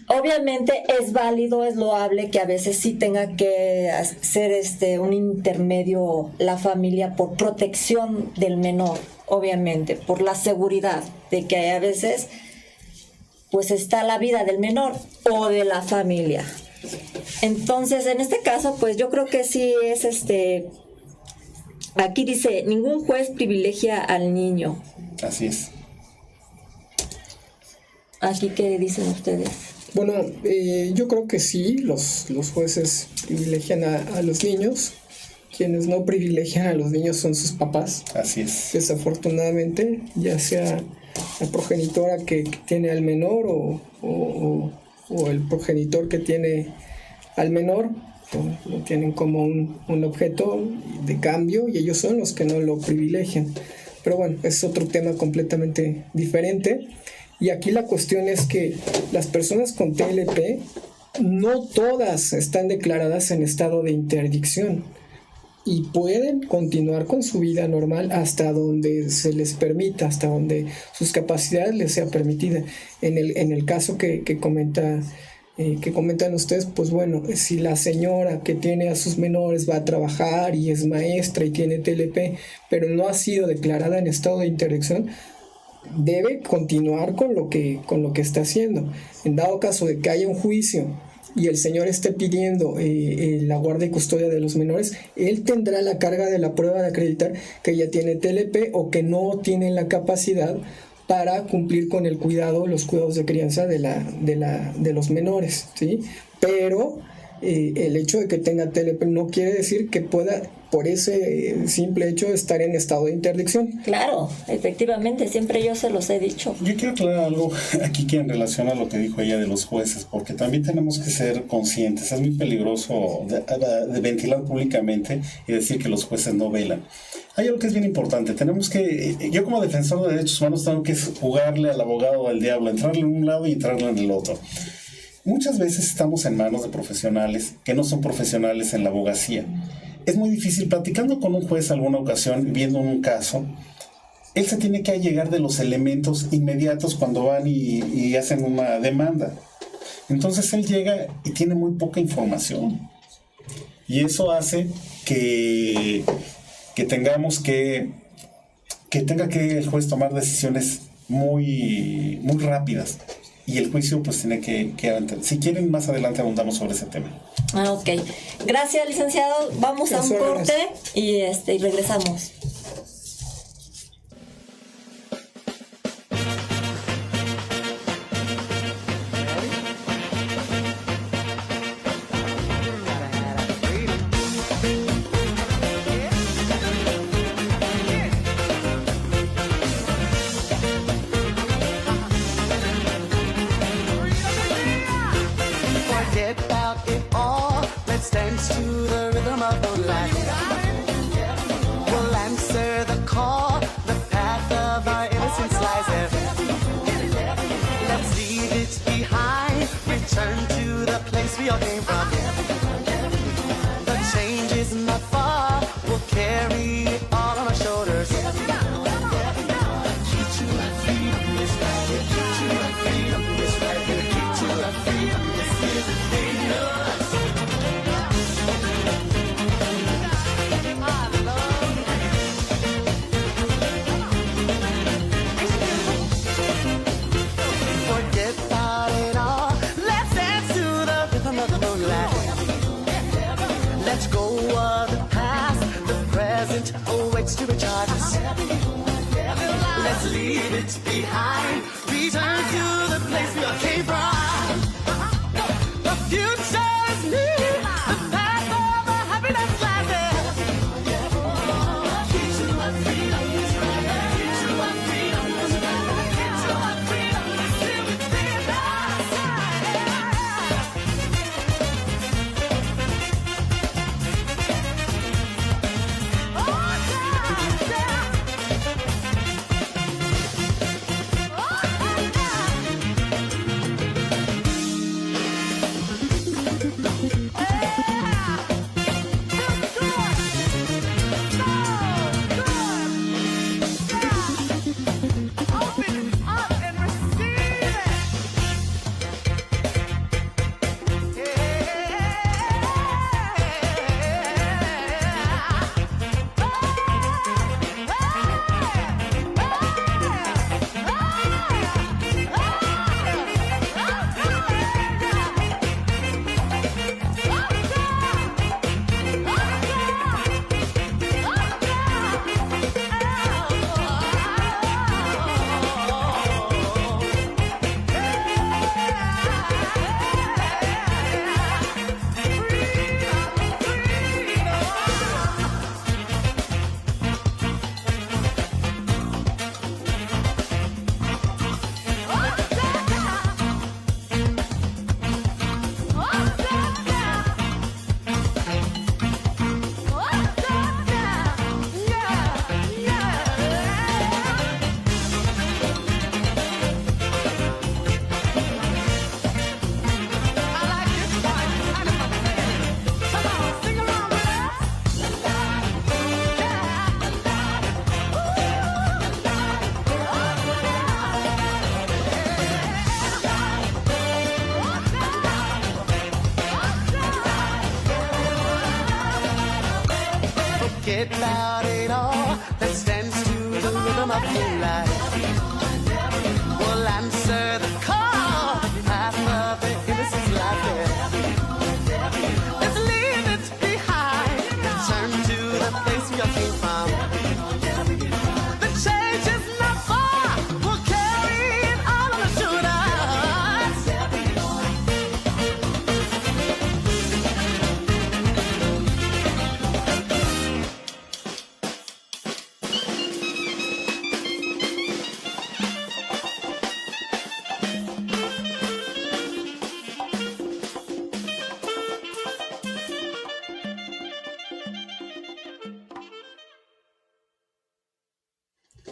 Obviamente es válido, es loable que a veces sí tenga que hacer un intermedio la familia por protección del menor, obviamente, por la seguridad de que a veces pues está la vida del menor o de la familia. Entonces, en este caso, pues yo creo que sí es aquí dice, ningún juez privilegia al niño. Así es. Aquí, ¿qué dicen ustedes? Bueno, yo creo que sí, los jueces privilegian a los niños. Quienes no privilegian a los niños son sus papás. Así es. Desafortunadamente, ya sea la progenitora que tiene al menor o el progenitor que tiene al menor, lo tienen como un objeto de cambio y ellos son los que no lo privilegian. Pero bueno, es otro tema completamente diferente. Y aquí la cuestión es que las personas con TLP no todas están declaradas en estado de interdicción y pueden continuar con su vida normal hasta donde se les permita, hasta donde sus capacidades les sea permitida. En el caso que comentan ustedes, pues bueno, si la señora que tiene a sus menores va a trabajar y es maestra y tiene TLP, pero no ha sido declarada en estado de interdicción, debe continuar con lo que está haciendo. En dado caso de que haya un juicio y el señor esté pidiendo la guardia y custodia de los menores, él tendrá la carga de la prueba de acreditar que ella tiene TLP o que no tiene la capacidad para cumplir con los cuidados de crianza de los menores, ¿sí? Pero el hecho de que tenga TLP no quiere decir que pueda, por ese simple hecho, estar en estado de interdicción. Claro, efectivamente, siempre yo se los he dicho. Yo quiero aclarar algo aquí que en relación a lo que dijo ella de los jueces, porque también tenemos que ser conscientes. Es muy peligroso de ventilar públicamente y decir que los jueces no velan. Hay algo que es bien importante. Yo como defensor de derechos humanos tengo que jugarle al abogado del diablo, entrarle en un lado y entrarle en el otro. Muchas veces estamos en manos de profesionales que no son profesionales en la abogacía. Es muy difícil, platicando con un juez alguna ocasión, viendo un caso, él se tiene que allegar de los elementos inmediatos cuando van y hacen una demanda. Entonces él llega y tiene muy poca información. Y eso hace que tenga que el juez tomar decisiones muy, muy rápidas. Y el juicio pues tiene que avanzar. Si quieren, más adelante abundamos sobre ese tema. Ok. Gracias, licenciado. Vamos a un corte y regresamos. Forget about it all. Let's dance to the rhythm of the moonlight. it behind. Return to the place we all came from. The future is new. The path of a happiness lasting. Keys to our freedom is right. Keys to our freedom is right. Keys to our freedom is still within us. Forget about it all. Let's dance to the rhythm of your life. We'll answer the call. Path of the innocent life. Let's leave it behind. Return to the place we all came from. The change is not far. We'll carry it all on our shoulders.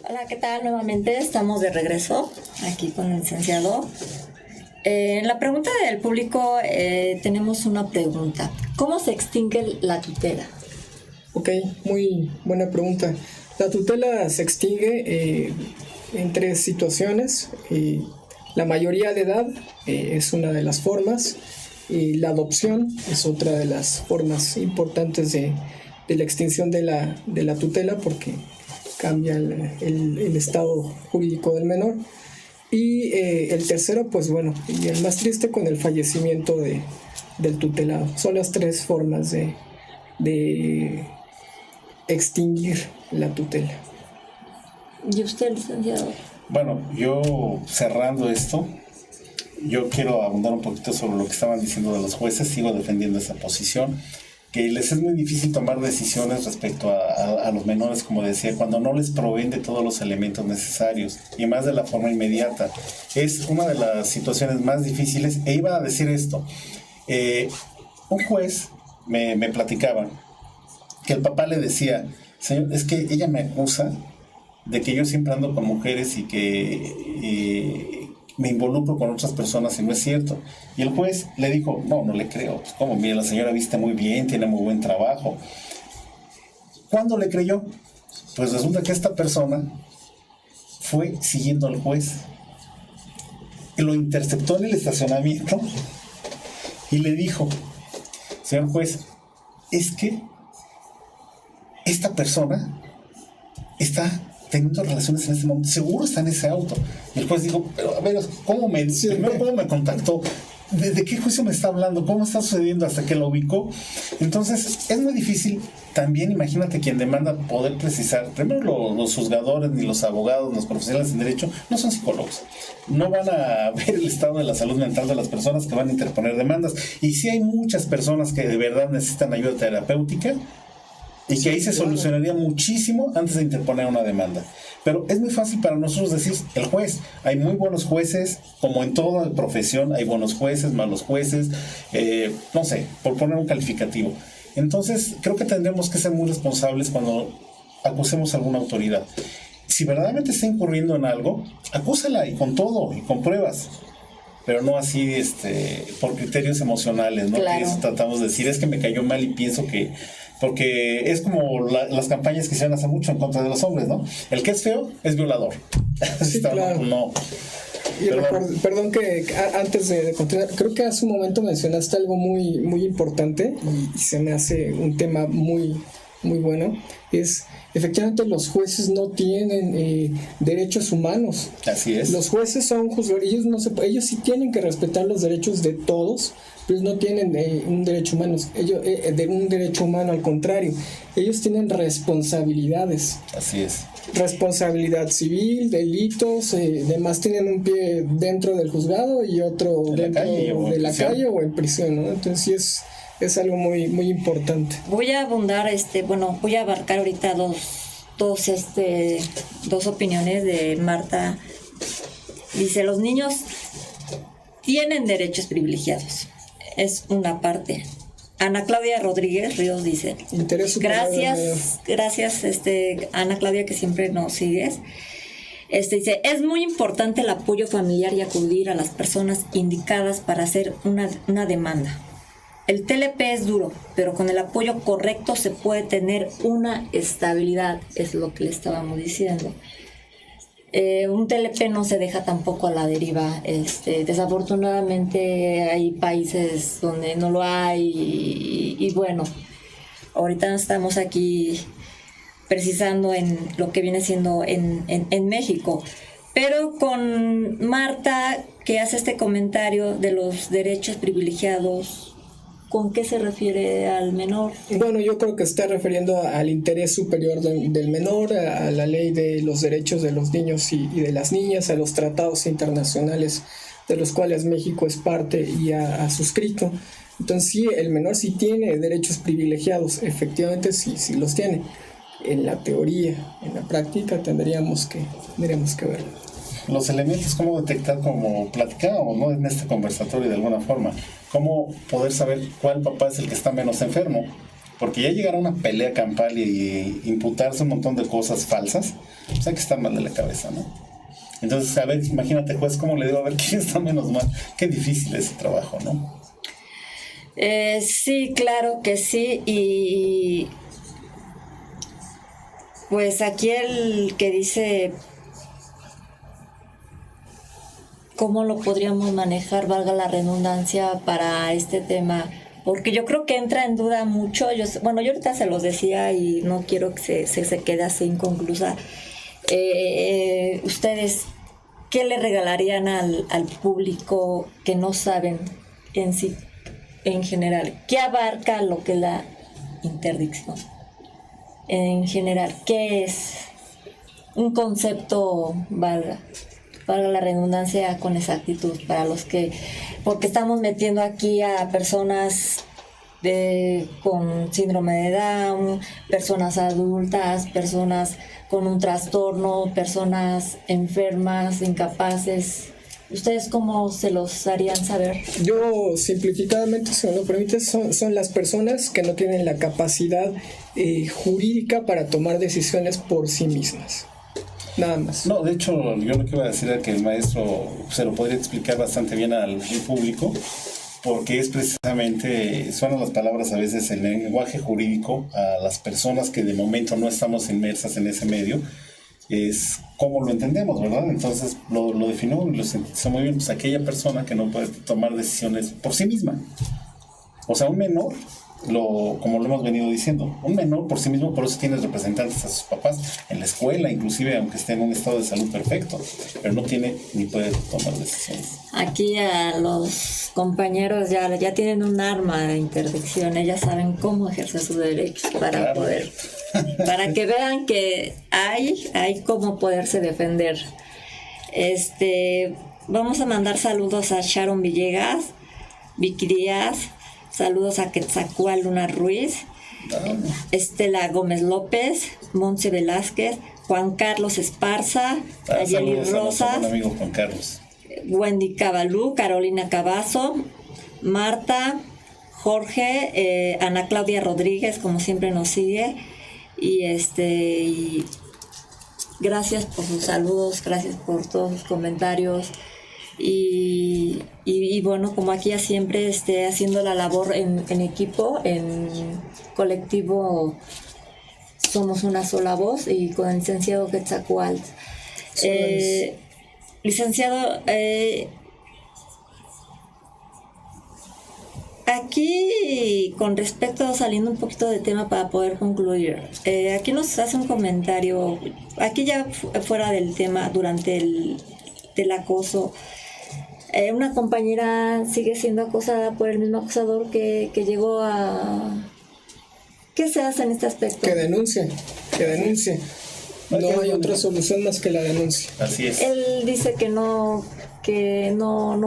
Hola, ¿qué tal? Nuevamente estamos de regreso aquí con el licenciado. En la pregunta del público tenemos una pregunta. ¿Cómo se extingue la tutela? Ok, muy buena pregunta. La tutela se extingue en 3 situaciones. La mayoría de edad es una de las formas. La adopción es otra de las formas importantes de la extinción de la tutela, porque cambia el estado jurídico del menor. Y el tercero, pues bueno, y el más triste, con el fallecimiento del tutelado. Son las 3 formas de extinguir la tutela. ¿Y usted, licenciado? Bueno, yo cerrando esto, yo quiero abundar un poquito sobre lo que estaban diciendo de los jueces. Sigo defendiendo esa posición, que les es muy difícil tomar decisiones respecto a los menores, como decía, cuando no les proveen de todos los elementos necesarios, y más de la forma inmediata. Es una de las situaciones más difíciles. E iba a decir esto, un juez me platicaba que el papá le decía: señor, es que ella me acusa de que yo siempre ando con mujeres y que me involucro con otras personas, y no es cierto. Y el juez le dijo: no le creo. Pues, ¿cómo? Mira, la señora viste muy bien, tiene muy buen trabajo. ¿Cuándo le creyó? Pues resulta que esta persona fue siguiendo al juez, y lo interceptó en el estacionamiento y le dijo: señor juez, es que esta persona está teniendo relaciones en este momento, seguro está en ese auto. Y el juez dijo: pero a ver, ¿cómo me contactó? ¿de qué juicio me está hablando? ¿Cómo está sucediendo? Hasta que lo ubicó. Entonces, es muy difícil también, imagínate, quien demanda poder precisar. Primero, los juzgadores, ni los abogados, los profesionales en derecho, no son psicólogos. No van a ver el estado de la salud mental de las personas que van a interponer demandas. Y sí hay muchas personas que de verdad necesitan ayuda terapéutica, y que ahí se solucionaría muchísimo antes de interponer una demanda. Pero es muy fácil para nosotros decir, el juez. Hay muy buenos jueces, como en toda profesión, hay buenos jueces, malos jueces, no sé, por poner un calificativo. Entonces, creo que tendremos que ser muy responsables cuando acusemos a alguna autoridad. Si verdaderamente está incurriendo en algo, acúsala, y con todo, y con pruebas. Pero no así por criterios emocionales, ¿no? Claro. Que eso tratamos de decir, es que me cayó mal y pienso que... Porque es como las campañas que se van a hacer mucho en contra de los hombres, ¿no? El que es feo es violador. Sí, claro. No. Perdón que antes de continuar, creo que hace un momento mencionaste algo muy, muy importante y se me hace un tema muy, muy bueno. Es, efectivamente, los jueces no tienen derechos humanos. Así es. Los jueces son juzgadores, ellos sí tienen que respetar los derechos de todos, pero no tienen un derecho humano. De un derecho humano, al contrario, ellos tienen responsabilidades. Así es. Responsabilidad civil, delitos, demás tienen un pie dentro del juzgado y otro dentro de la calle o en prisión, ¿no? Entonces sí es algo muy, muy importante. Voy a abundar, voy a abarcar ahorita dos opiniones de Marta. Dice, los niños tienen derechos privilegiados. Es una parte. Ana Claudia Rodríguez Ríos dice, gracias Ana Claudia, que siempre nos sigues. Dice, es muy importante el apoyo familiar y acudir a las personas indicadas para hacer una demanda. El TLP es duro, pero con el apoyo correcto se puede tener una estabilidad, es lo que le estábamos diciendo. Un TLP no se deja tampoco a la deriva. Desafortunadamente hay países donde no lo hay y bueno, ahorita estamos aquí precisando en lo que viene siendo en México. Pero con Marta, que hace este comentario de los derechos privilegiados, ¿con qué se refiere al menor? Bueno, yo creo que está refiriendo al interés superior del menor, a la ley de los derechos de los niños y de las niñas, a los tratados internacionales de los cuales México es parte y ha suscrito. Entonces sí, el menor sí tiene derechos privilegiados, efectivamente sí los tiene. En la teoría, en la práctica tendríamos que verlo. Los elementos, cómo detectar, como platicábamos, ¿no? En este conversatorio de alguna forma, cómo poder saber cuál papá es el que está menos enfermo, porque ya llegar a una pelea campal y imputarse un montón de cosas falsas, pues hay que estar mal de la cabeza, ¿no? Entonces, a ver, imagínate, juez, ¿cómo le digo? A ver, ¿quién está menos mal? Qué difícil ese trabajo, ¿no? Sí, claro que sí, y pues aquí el que dice cómo lo podríamos manejar, valga la redundancia, para este tema, porque yo creo que entra en duda mucho. Yo ahorita se los decía y no quiero que se quede así inconclusa. Ustedes, ¿qué le regalarían al público que no saben en sí, en general? ¿Qué abarca lo que es la interdicción? En general, ¿qué es un concepto, valga la redundancia, con exactitud para los que, porque estamos metiendo aquí a personas con síndrome de Down, personas adultas, personas con un trastorno, personas enfermas, incapaces? ¿Ustedes cómo se los harían saber? Yo, simplificadamente, si me lo permites, son las personas que no tienen la capacidad jurídica para tomar decisiones por sí mismas. Nada más. No, de hecho, yo lo que iba a decir era que el maestro se lo podría explicar bastante bien al público, porque es precisamente, suenan las palabras a veces en el lenguaje jurídico a las personas que de momento no estamos inmersas en ese medio, es cómo lo entendemos, ¿verdad? Entonces lo definió y lo sintetizó muy bien, pues aquella persona que no puede tomar decisiones por sí misma. O sea, un menor como lo hemos venido diciendo, un menor por sí mismo, por eso tiene representantes a sus papás en la escuela, inclusive aunque esté en un estado de salud perfecto, pero no tiene ni puede tomar decisiones. Aquí a los compañeros ya tienen un arma de interdicción, ellas saben cómo ejercer sus derechos para poder, para que vean que hay cómo poderse defender. Vamos a mandar saludos a Sharon Villegas, Vicky Díaz, saludos a Quetzacual Luna Ruiz, Estela Gómez López, Montse Velázquez, Juan Carlos Esparza, Ayeli Rosas, buen amigo Juan Carlos, Wendy Cabalú, Carolina Cavazo, Marta, Jorge, Ana Claudia Rodríguez, como siempre nos sigue, y gracias por sus saludos, gracias por todos sus comentarios. Y bueno, como aquí ya siempre haciendo la labor en equipo, en colectivo, somos una sola voz, y con el licenciado Quetzacual. Licenciado, aquí con respecto, saliendo un poquito de tema para poder concluir, aquí nos hace un comentario, aquí ya fuera del tema, durante el acoso. Una compañera sigue siendo acosada por el mismo acosador que llegó a... ¿Qué se hace en este aspecto? Que denuncie. No hay otra solución más que la denuncia. Así es. Él dice que no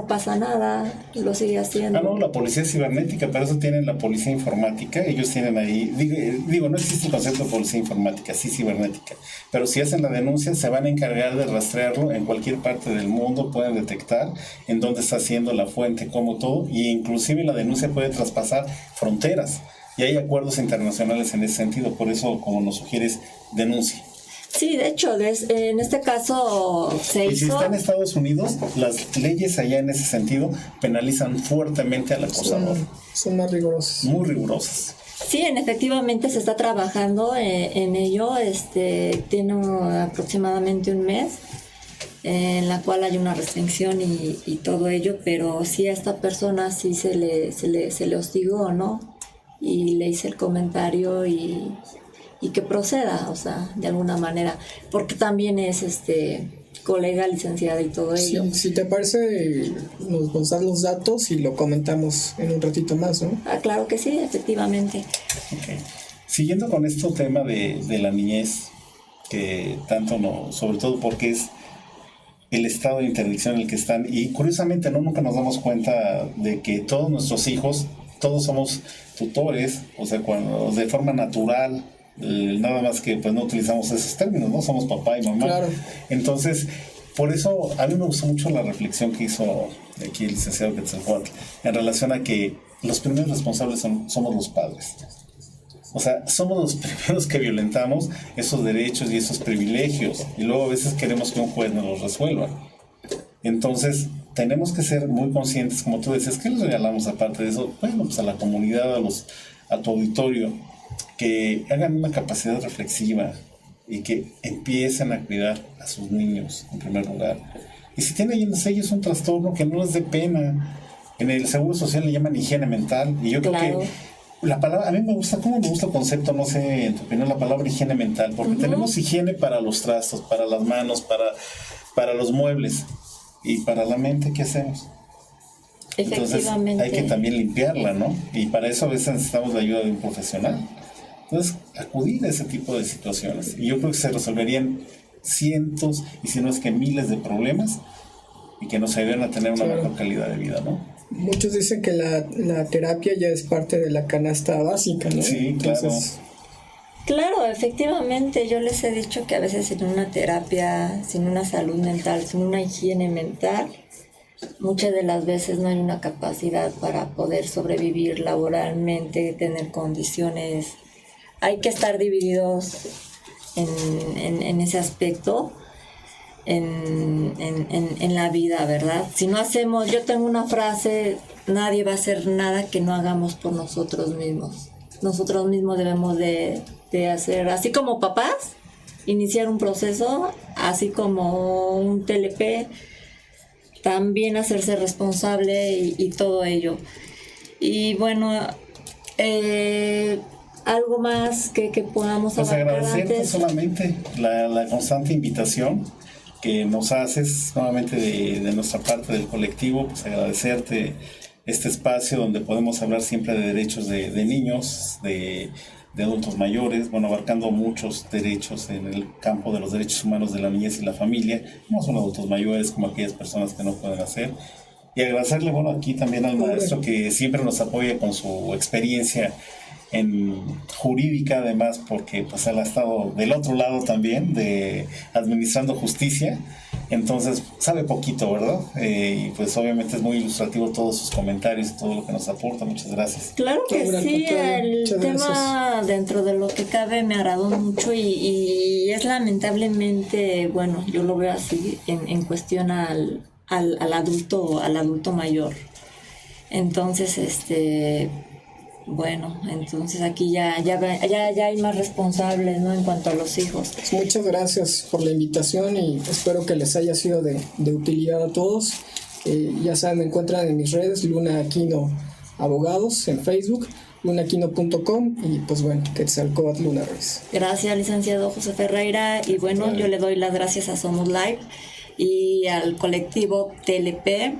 pasa nada, lo sigue haciendo. No, la policía cibernética, para eso tienen la policía informática, ellos tienen ahí, digo, no existe el concepto de policía informática, sí cibernética, pero si hacen la denuncia se van a encargar de rastrearlo en cualquier parte del mundo, pueden detectar en dónde está haciendo la fuente, como todo, y inclusive la denuncia puede traspasar fronteras, y hay acuerdos internacionales en ese sentido, por eso, como nos sugieres, denuncia. Sí, de hecho, en este caso se hizo... Y si está en Estados Unidos, las leyes allá en ese sentido penalizan fuertemente al acosador. Son más rigurosas. Muy rigurosas. Sí, efectivamente se está trabajando en ello. Tiene aproximadamente un mes en la cual hay una restricción y todo ello, pero sí a esta persona sí se le hostigó, ¿no? Y le hice el comentario y que proceda, o sea, de alguna manera, porque también es colega licenciada y todo ello. Si te parece, nos das los datos y lo comentamos en un ratito más, ¿no? Claro que sí, efectivamente. Okay. Siguiendo con este tema de la niñez, que tanto sobre todo porque es el estado de interdicción en el que están, y curiosamente nunca nos damos cuenta de que todos nuestros hijos, todos somos tutores, o sea, cuando de forma natural, nada más que pues no utilizamos esos términos, ¿no? Somos papá y mamá. Claro. Entonces, por eso a mí me gustó mucho la reflexión que hizo aquí el licenciado Quetzacual en relación a que los primeros responsables somos los padres. O sea, somos los primeros que violentamos esos derechos y esos privilegios, y luego a veces queremos que un juez nos los resuelva. Entonces, tenemos que ser muy conscientes, como tú decías, ¿qué les regalamos aparte de eso? Bueno, pues a la comunidad, a tu auditorio, que hagan una capacidad reflexiva y que empiecen a cuidar a sus niños en primer lugar. Y si tienen ellos un trastorno, que no les dé pena. En el Seguro Social le llaman higiene mental, y yo creo que la palabra, a mí me gusta el concepto, no sé, en tu opinión, la palabra higiene mental, porque tenemos higiene para los trastos, para las manos, para los muebles, y para la mente, ¿qué hacemos? Entonces hay que también limpiarla, ¿no? Y para eso a veces necesitamos la ayuda de un profesional. Entonces, acudir a ese tipo de situaciones. Y yo creo que se resolverían cientos, y si no es que miles de problemas, y que nos ayuden a tener una mejor calidad de vida, ¿no? Muchos dicen que la terapia ya es parte de la canasta básica, ¿no? Sí, claro. Claro, efectivamente, yo les he dicho que a veces sin una terapia, sin una salud mental, sin una higiene mental, muchas de las veces no hay una capacidad para poder sobrevivir laboralmente, tener condiciones. Hay que estar divididos en ese aspecto, en la vida, ¿verdad? Si no hacemos, yo tengo una frase, nadie va a hacer nada que no hagamos por nosotros mismos. Nosotros mismos debemos de hacer, así como papás, iniciar un proceso, así como un TLP, también hacerse responsable y todo ello. Y bueno, Algo más que podamos Pues abarcar agradecerte antes. solamente la constante invitación que nos haces nuevamente de nuestra parte del colectivo, pues agradecerte este espacio donde podemos hablar siempre de derechos de niños, de adultos mayores, bueno, abarcando muchos derechos en el campo de los derechos humanos de la niñez y la familia, no solo adultos mayores como aquellas personas que no pueden hacer. Y agradecerle, bueno, aquí también al maestro que siempre nos apoya con su experiencia en jurídica, además, porque pues él ha estado del otro lado también, de administrando justicia, entonces sabe poquito, ¿verdad? Y pues obviamente es muy ilustrativo todos sus comentarios y todo lo que nos aporta. Muchas gracias. Claro que Todo sí, el muchas tema gracias. dentro de lo que cabe me agradó mucho y es lamentablemente, bueno, yo lo veo así en cuestión al adulto mayor. Entonces, bueno, entonces aquí ya hay más responsables, ¿no? En cuanto a los hijos. Pues muchas gracias por la invitación y espero que les haya sido de utilidad a todos. Ya saben, me encuentran en mis redes, Luna Aquino Abogados, en Facebook, lunaquino.com y pues bueno, Quetzalcóatl Luna Ruiz. Gracias, licenciado José Ferreira. Y bueno, yo le doy las gracias a Somos Live y al colectivo TLP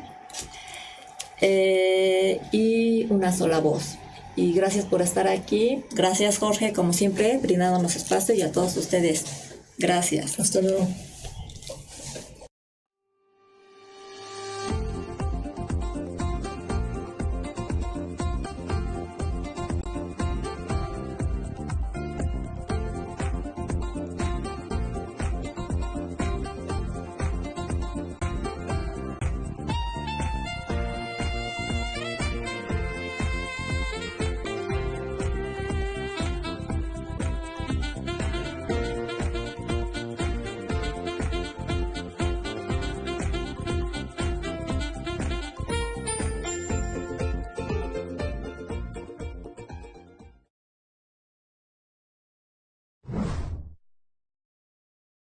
y Una Sola Voz. Y gracias por estar aquí. Gracias, Jorge, como siempre, brindándonos espacio, y a todos ustedes. Gracias. Hasta luego.